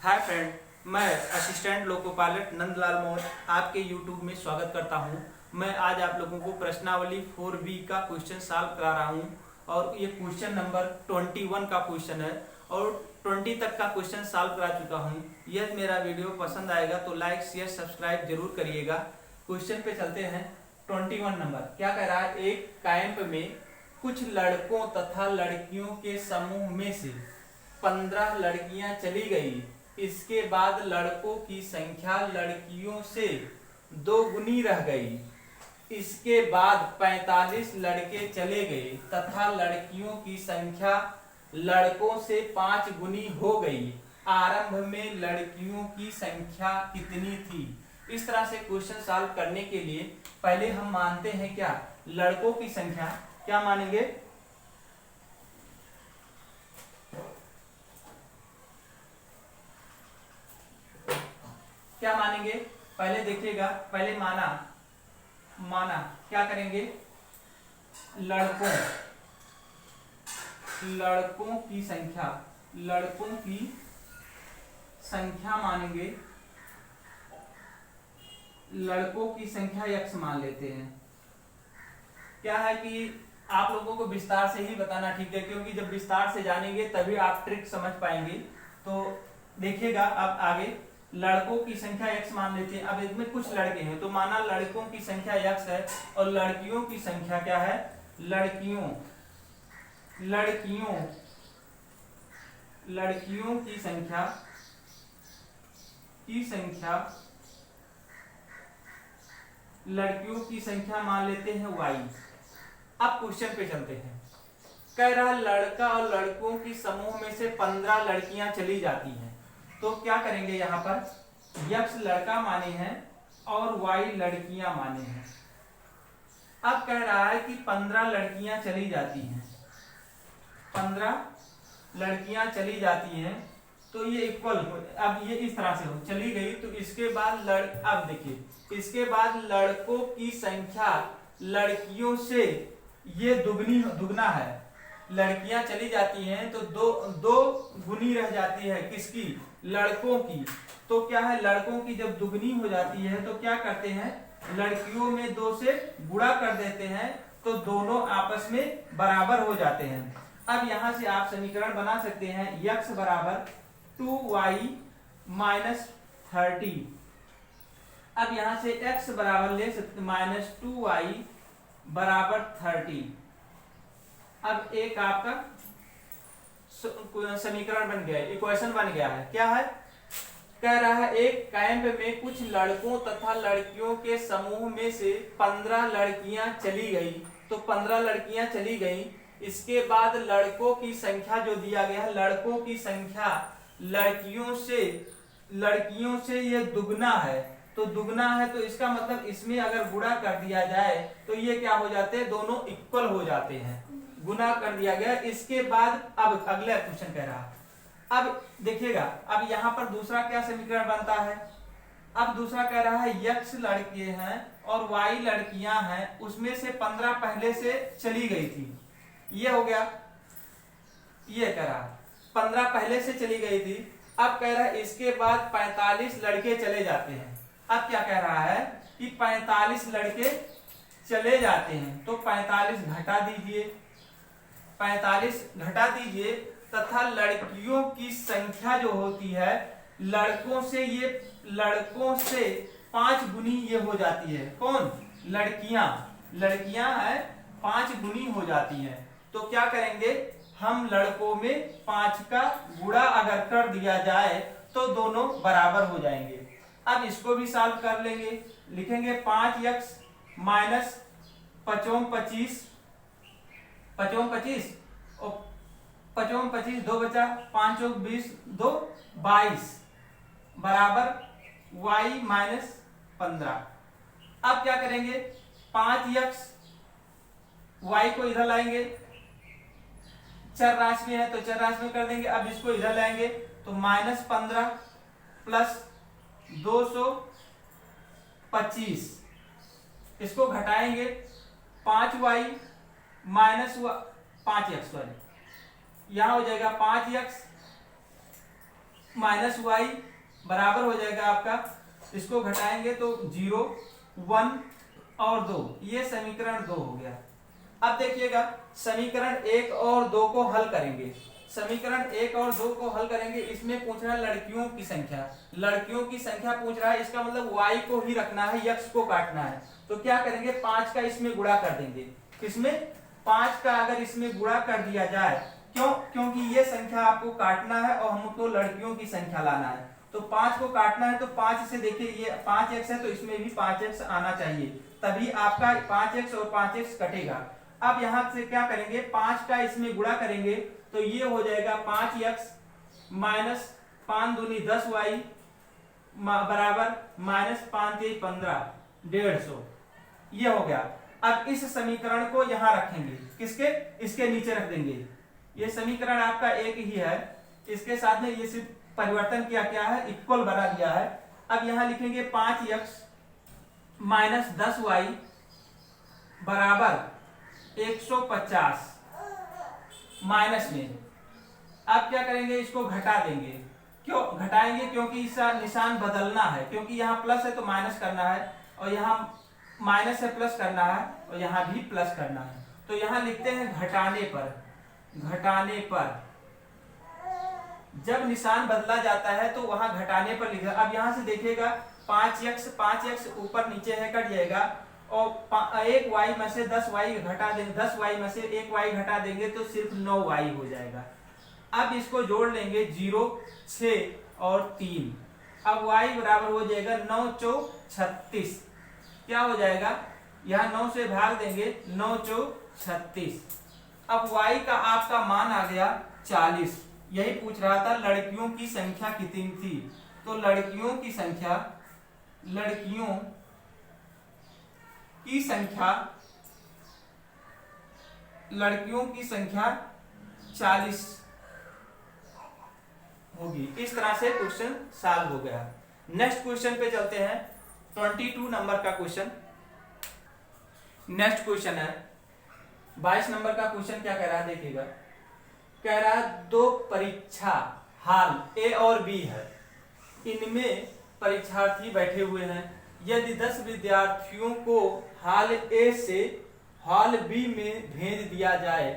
Hi friend, मैं assistant loco pilot Nandlal Maurya आपके YouTube में स्वागत करता हूं। मैं आज आप लोगों को प्रश्नावली 4B का क्वेश्चन सॉल्व करा रहा हूं और ये क्वेश्चन नंबर 21 का क्वेश्चन है और 20 तक का क्वेश्चन सॉल्व करा चुका हूं। यदि मेरा वीडियो पसंद आएगा तो लाइक शेयर सब्सक्राइब जरूर करिएगा। क्वेश्चन पे चलते हैं। 21 नंबर क्या कह रहा है, एक कैंप में कुछ लड़कों तथा लड़कियों के समूह में से 15 लड़कियां चली गई। इसके बाद लड़कों की संख्या लड़कियों से 2 गुनी रह गई। इसके बाद 45 लड़के चले गए तथा लड़कियों की संख्या लड़कों से 5 गुनी हो गई। आरंभ में लड़कियों की संख्या कितनी थी? इस तरह से क्वेश्चन सॉल्व करने के लिए पहले हम मानते हैं क्या, लड़कों की संख्या क्या मानेंगे, क्या मानेंगे? पहले देखिएगा, पहले माना क्या करेंगे, लड़कों की संख्या मानेंगे। लड़कों की संख्या x मान लेते हैं। क्या है कि आप लोगों को विस्तार से ही बताना ठीक है, क्योंकि जब विस्तार से जानेंगे तभी आप ट्रिक समझ पाएंगे। तो देखिएगा, अब आगे लड़कों की संख्या x मान लेते हैं। अब इसमें कुछ लड़के हैं तो माना लड़कों की संख्या x है और लड़कियों की संख्या क्या है, लड़कियों की लड़कियों की संख्या मान लेते हैं y। अब क्वेश्चन पे चलते हैं। कह रहा लड़का और लड़कों की समूह में से 15 लड़कियां चली जाती हैं। तो क्या करेंगे, यहाँ पर x लड़का माने हैं और y लड़कियां माने हैं। अब कह रहा है कि 15 लड़कियां चली जाती हैं, 15 लड़कियां चली जाती हैं तो ये इक्वल हो, अब ये इस तरह से हो चली गई तो इसके बाद अब देखिए, इसके बाद लड़कों की संख्या लड़कियों से ये दुगना है। लड़कियां चली जाती हैं तो दो गुनी रह जाती है, किसकी, लड़कों की। तो क्या है, लड़कों की जब दुगनी हो जाती है तो क्या करते हैं, लड़कियों में 2 से गुणा कर देते हैं तो दोनों आपस में बराबर हो जाते हैं। अब यहां से आप समीकरण बना सकते हैं, x बराबर 2y माइनस 30। अब यहां से x बराबर ले सकते माइनस 2y बराबर 30। अब एक आपका समीकरण बन गया, इक्वेशन बन गया है। क्या है, कह रहा है एक कैंप में कुछ लड़कों तथा लड़कियों के समूह में से 15 लड़कियां चली गई। तो 15 लड़कियां चली गई। इसके बाद लड़कों की संख्या जो दिया गया है, लड़कों की संख्या लड़कियों से ये दुगना है। तो दुगना है तो इसका मतलब इसमें अगर गुणा कर दिया जाए तो ये क्या हो जाते हैं, दोनों इक्वल हो जाते हैं। गुना कर दिया गया। इसके बाद अब अगला क्वेश्चन कह रहा, अब देखिएगा, अब यहां पर दूसरा क्या समीकरण बनता है। अब दूसरा कह रहा है x लड़के हैं और y लड़कियां हैं, उसमें से 15 पहले से चली गई थी। ये हो गया, ये कह रहा 15 पहले से चली गई थी। अब कह रहा है इसके बाद 45 लड़के चले जाते हैं। अब क्या कह रहा है कि 45 लड़के चले जाते हैं तो 45 घटा दीजिए, 45 घटा दीजिए तथा लड़कियों की संख्या जो होती है लड़कों से 5 गुनी ये हो जाती है। कौन, लड़कियां है 5 गुनी हो जाती हैं। तो क्या करेंगे, हम लड़कों में 5 का गुणा अगर कर दिया जाए तो दोनों बराबर हो जाएंगे। अब इसको भी सॉल्व कर लेंगे, लिखेंगे 5x माइनस 5 25 और 5 25 2 बचा 5 20 2 22 बराबर y माइनस 15। अब क्या करेंगे, 5x y को इधर लाएंगे, चर राशि में है तो चर राशि में कर देंगे। अब इसको इधर लाएंगे तो माइनस 15 प्लस 225, इसको घटाएंगे 5y माइनस 5x, सॉरी यहां हो जाएगा 5x माइनस वाई बराबर हो जाएगा आपका, इसको घटाएंगे तो 0, 1 और 2, ये समीकरण 2 हो गया। अब देखिएगा समीकरण 1 और 2 को हल करेंगे। समीकरण 1 और 2 को हल करेंगे। इसमें पूछ रहा है लड़कियों की संख्या, लड़कियों की संख्या पूछ रहा है, इसका मतलब y को ही रखना है, x को काटना है। तो क्या करेंगे, 5 का इसमें गुणा कर देंगे। किसमें, 5 का अगर इसमें गुणा कर दिया जाए, क्यों, क्योंकि ये संख्या आपको काटना है और हमको लड़कियों की संख्या लाना है। तो 5 को काटना है तो 5 से देखिए ये 5x है तो इसमें भी 5x आना चाहिए, तभी आपका 5x और 5x कटेगा। अब यहां से क्या करेंगे, 5 का इसमें गुणा करेंगे तो ये हो जाएगा 5x माइनस 5 दूनी 10y बराबर माइनस 5 3 15, 150, ये हो गया। अब इस समीकरण को यहां रखेंगे, किसके, इसके नीचे रख देंगे। ये समीकरण आपका एक ही है, इसके साथ में ये सिर्फ परिवर्तन किया क्या है, इक्वल बना दिया है। अब यहां लिखेंगे 5x माइनस 10y बराबर 150 माइनस में। अब क्या करेंगे, इसको घटा देंगे। क्यों घटाएंगे, क्योंकि इसका निशान बदलना है, क्योंकि यहाँ प्लस है तो माइनस करना है, और यहाँ माइनस है प्लस करना है, और यहाँ भी प्लस करना है। तो यहाँ लिखते हैं घटाने पर, घटाने पर जब निशान बदला जाता है तो वहां घटाने पर लिखा। अब यहां से देखिएगा 5x ऊपर नीचे है, कट जाएगा, और 1y में से 10y घटा देंगे, 10y में से 1y घटा देंगे तो सिर्फ 9y हो जाएगा। अब इसको जोड़ लेंगे 0, 6 और 3। अब y बराबर हो जाएगा 9 चौक 36, क्या हो जाएगा, यहाँ 9 से भाग देंगे, 9 चौक 36। अब y का आपका मान आ गया 40। यही पूछ रहा था लड़कियों की संख्या कितनी थी, तो लड़कियों की संख्या, लड़कियों की संख्या, लड़कियों की संख्या 40 होगी। इस तरह से क्वेश्चन सॉल्व हो गया। नेक्स्ट क्वेश्चन पे चलते हैं, 22 नंबर का क्वेश्चन। नेक्स्ट क्वेश्चन है 22 नंबर का क्वेश्चन। क्या कह रहा है, देखिएगा, कह रहा है दो परीक्षा हाल ए और बी है, इनमें परीक्षार्थी बैठे हुए हैं। यदि 10 विद्यार्थियों को हाल ए से हाल बी में भेज दिया जाए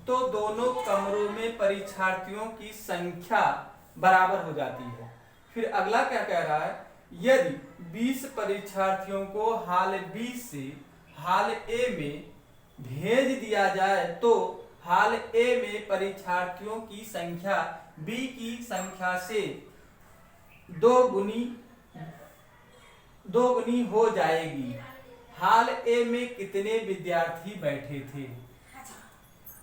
तो दोनों कमरों में परीक्षार्थियों की संख्या बराबर हो जाती है। फिर अगला क्या कह रहा है, यदि 20 परीक्षार्थियों को हाल बी से हाल ए में भेज दिया जाए तो हाल ए में परीक्षार्थियों की संख्या बी की संख्या से दो गुनी हो जाएगी। हाल ए में कितने विद्यार्थी बैठे थे,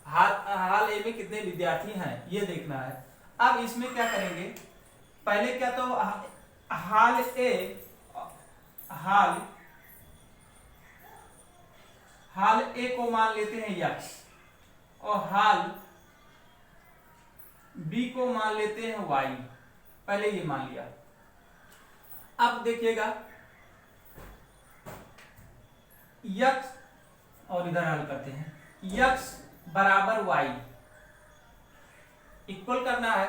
हाल ए में कितने विद्यार्थी हैं ये देखना है। अब इसमें क्या करेंगे, पहले क्या, तो हाल ए को मान लेते हैं x, और हाल बी को मान लेते हैं y। पहले ये मान लिया। अब देखिएगा x, और इधर हल करते हैं, x बराबर y इक्वल करना है।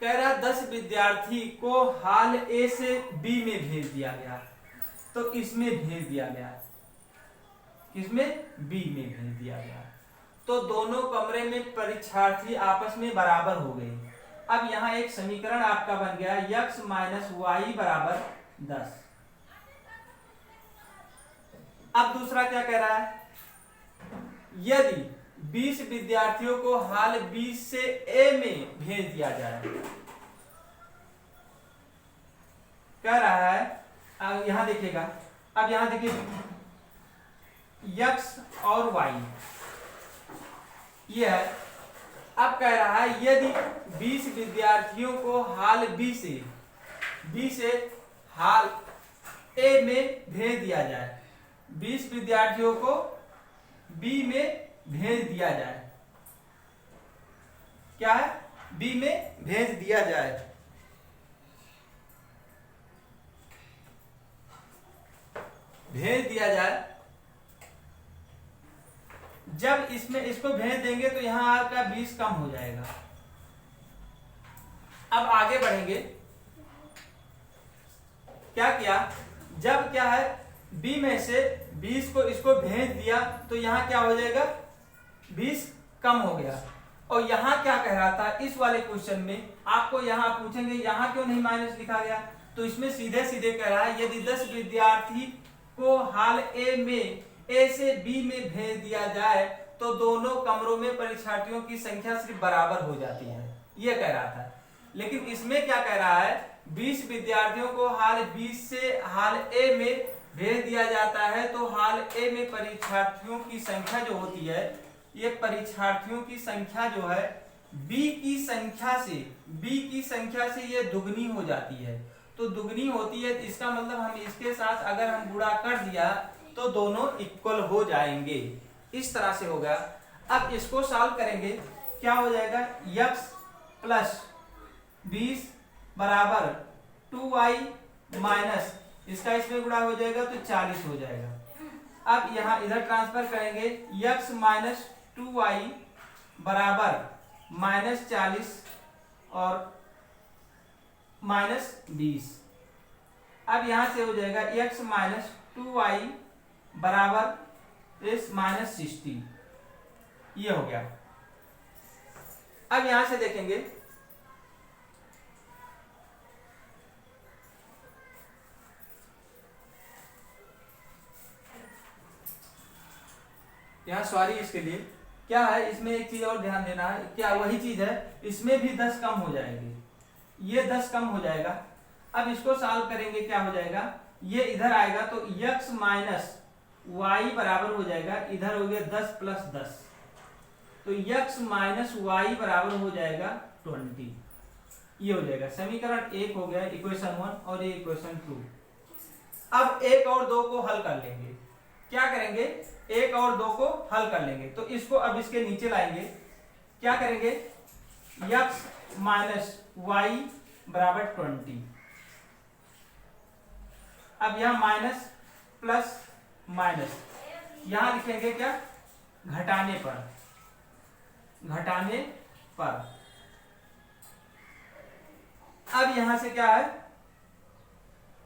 कह रहा 10 विद्यार्थी को हाल ए से बी में भेज दिया गया, तो इसमें भेज दिया गया, किसमें, बी में भेज दिया गया, तो दोनों कमरे में परीक्षार्थी आपस में बराबर हो गए। अब यहाँ एक समीकरण आपका बन गया x माइनस वाई बराबर 10। अब दूसरा क्या कह रहा है, यदि 20 विद्यार्थियों को हाल बी से ए में भेज दिया जाए, कह रहा है, अब यहां देखिएगा, अब यहां देखिए x और y ये है। अब कह रहा है यदि 20 विद्यार्थियों को हाल बी से हाल ए में भेज दिया जाए, 20 विद्यार्थियों को बी में भेज दिया जाए, क्या है, बी में भेज दिया जाए, भेज दिया जाए। जब इसमें इसको भेज देंगे तो यहां आपका 20 कम हो जाएगा, अब आगे बढ़ेंगे। क्या किया, जब क्या है b में से 20 को इसको भेज दिया तो यहाँ क्या हो जाएगा, 20 कम हो गया। और यहाँ क्या कह रहा था इस वाले क्वेश्चन में, आपको यहाँ पूछेंगे यहाँ क्यों नहीं माइनस लिखा गया, तो इसमें सीधे सीधे कह रहा है यदि 10 विद्यार्थी को हाल ए से बी में भेज दिया जाए तो दोनों कमरों में परीक्षार्थियों की संख्या सिर्फ बराबर हो जाती है, ये कह रहा था। लेकिन इसमें क्या कह रहा है, 20 विद्यार्थियों को हाल बी से हाल ए में भेज दिया जाता है तो हाल ए में परीक्षार्थियों की संख्या जो होती है, ये परीक्षार्थियों की संख्या जो है बी की संख्या से ये दुगनी हो जाती है। तो दुगनी होती है, इसका मतलब हम इसके साथ अगर हम गुणा कर दिया तो दोनों इक्वल हो जाएंगे। इस तरह से होगा। अब इसको सॉल्व करेंगे, क्या हो जाएगा, x प्लस 20 बराबर 2y माइनस इसका इसमें गुणा हो जाएगा तो 40 हो जाएगा। अब यहाँ इधर ट्रांसफर करेंगे, x माइनस 2y बराबर माइनस 40 और माइनस 20। अब यहां से हो जाएगा x माइनस 2y बराबर इस माइनस 60, ये हो गया। अब यहां से देखेंगे, यहाँ सॉरी इसके लिए क्या है, इसमें एक चीज और ध्यान देना है, क्या वही चीज है, इसमें भी 10 कम हो जाएगी, ये 10 कम हो जाएगा। अब इसको सॉल्व करेंगे, क्या हो जाएगा, ये इधर आएगा तो x माइनस वाई बराबर हो जाएगा, इधर हो गया 10 प्लस 10, तो x माइनस वाई बराबर हो जाएगा 20, ये हो जाएगा। समीकरण 1 हो गया, इक्वेशन 1 और ये इक्वेशन 2। अब 1 और 2 को हल कर लेंगे, क्या करेंगे, 1 और 2 को हल कर लेंगे तो इसको अब इसके नीचे लाएंगे, क्या करेंगे, x माइनस वाई बराबर 20। अब यहां माइनस प्लस माइनस, यहां लिखेंगे क्या, घटाने पर, अब यहां से क्या है,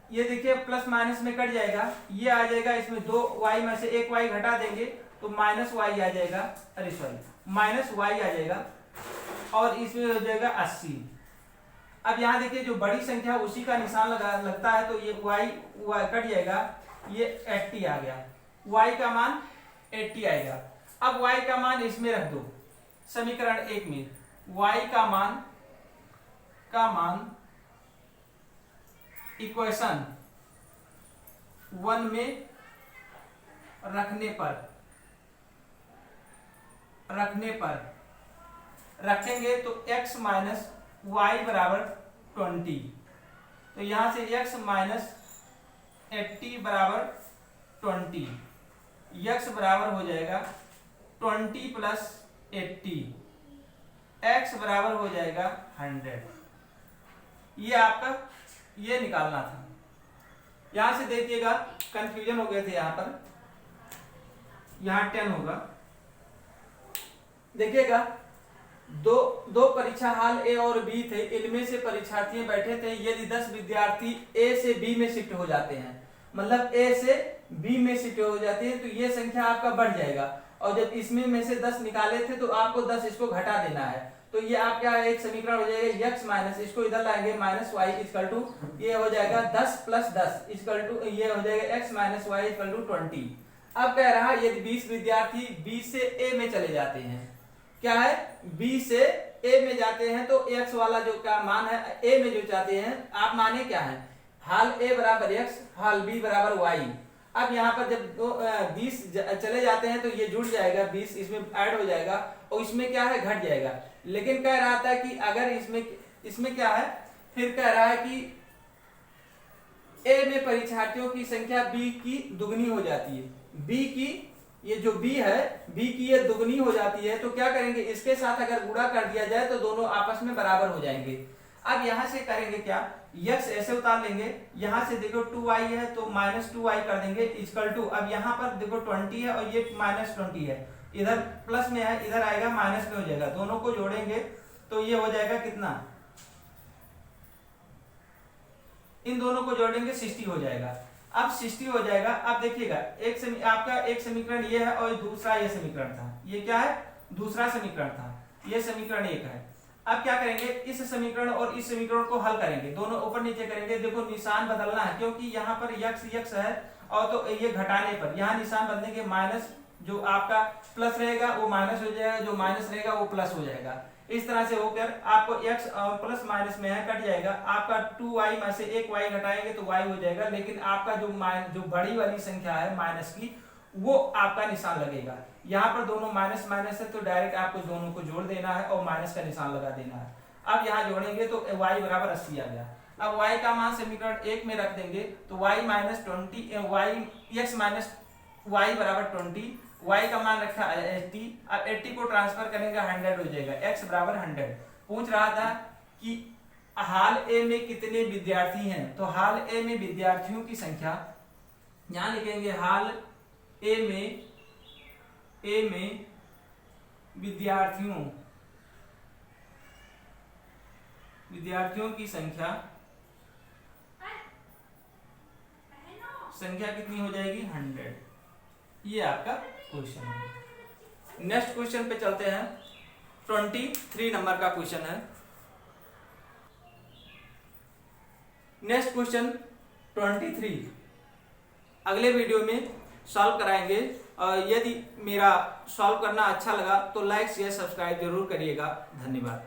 ये देखिए प्लस माइनस में कट जाएगा, ये आ जाएगा, इसमें 2y में से 1y घटा देंगे तो माइनस y आ जाएगा, अरे सॉरी माइनस y आ जाएगा और इसमें हो जाएगा 80। अब यहाँ देखिए जो बड़ी संख्या उसी का निशान लगता है तो ये y कट जाएगा, ये 80 आ गया, y का मान 80 आएगा। अब y का मान इसमें रख दो समीकरण 1 में, y का मान इक्वेशन 1 में रखेंगे तो x माइनस वाई बराबर 20, तो यहां से x माइनस 80 बराबर 20, x बराबर हो जाएगा 20 प्लस 80, x बराबर हो जाएगा 100। ये आपका ये निकालना था। यहां से देखिएगा कंफ्यूजन हो गए थे, यहां पर यहां 10 होगा, देखिएगा दो परीक्षा हाल ए और बी थे, इनमें से परीक्षार्थी बैठे थे। यदि 10 विद्यार्थी ए से बी में शिफ्ट हो जाते हैं, मतलब ए से बी में शिफ्ट हो जाती है तो ये संख्या आपका बढ़ जाएगा, और जब इसमें में से 10 निकाले थे तो आपको 10 इसको घटा देना है, तो ये आप क्या एक समीकरण हो जाएगा x माइनस, इसको इधर लाएंगे माइनस वाई इक्वल टू, ये हो जाएगा 10 प्लस 10 इक्वल टू, ये हो जाएगा x minus y equal to 20। अब कह रहा है यदि 20 विद्यार्थी b से a में चले जाते हैं, क्या है, b से a में जाते हैं तो x वाला जो का मान है a में जो चाहते हैं आप माने क्या है, हाल a बराबर x, हाल b बराबर y। अब यहाँ पर जब 20 चले जाते हैं तो ये जुड़ जाएगा, 20 इसमें ऐड हो जाएगा और इसमें क्या है, घट जाएगा। लेकिन कह रहा था कि अगर इसमें क्या है, फिर कह रहा है कि a में परीक्षार्थियों की संख्या b की दुगनी हो जाती है, b की ये जो b है b की ये दुगनी हो जाती है, तो क्या करेंगे, इसके साथ अगर गुणा कर दिया जाए तो दोनों आपस में बराबर हो जाएंगे। अब यहां से करेंगे क्या, x ऐसे उतार लेंगे, यहां से देखो 2y है तो माइनस 2y कर देंगे इक्वल टू, अब यहां पर देखो 20 है और ये माइनस 20 है, इधर प्लस में है इधर आएगा माइनस में हो जाएगा, दोनों को जोड़ेंगे तो ये हो जाएगा कितना, इन दोनों को जोड़ेंगे 60 हो जाएगा। अब 60 हो जाएगा। अब देखिएगा आपका एक समीकरण ये है और दूसरा ये समीकरण था। ये क्या है? दूसरा समीकरण था। ये समीकरण 1 है। अब क्या करेंगे, इस समीकरण और इस समीकरण को हल करेंगे, दोनों ऊपर नीचे करेंगे। देखो निशान बदलना है क्योंकि यहाँ पर यक्स है और तो ये घटाने पर यहाँ निशान बदलेंगे, माइनस जो आपका प्लस रहेगा वो माइनस हो जाएगा, जो माइनस रहेगा वो प्लस हो जाएगा। इस तरह से होकर आपको x और प्लस माइनस में है कट जाएगा। आपका 2y में से एक y घटाएंगे तो y हो जाएगा, लेकिन आपका जो बड़ी वाली संख्या है माइनस की वो आपका निशान लगेगा। यहाँ पर दोनों माइनस माइनस है तो डायरेक्ट आपको दोनों को जोड़ देना है और माइनस का निशान लगा देना है। अब यहाँ जोड़ेंगे तो y बराबर 80 आ गया। अब y का मान समीकरण 1 में रख देंगे तो y minus 20 x minus y बराबर 20, y का मान रखा है 80। अब 80 को ट्रांसफर करेंगे 100 हो जाएगा, x बराबर 100। पूछ रहा था कि हाल ए में कितने विद्यार्थी हैं, तो हाल ए में विद्यार्थियों की संख्या यहां लिखेंगे। हाल ए में विद्यार्थियों की संख्या कितनी हो जाएगी? 100। ये आपका क्वेश्चन है। नेक्स्ट क्वेश्चन पे चलते हैं। 23 नंबर का क्वेश्चन है। नेक्स्ट क्वेश्चन 23 अगले वीडियो में सॉल्व कराएंगे। और यदि मेरा सॉल्व करना अच्छा लगा तो लाइक शेयर सब्सक्राइब जरूर करिएगा। धन्यवाद।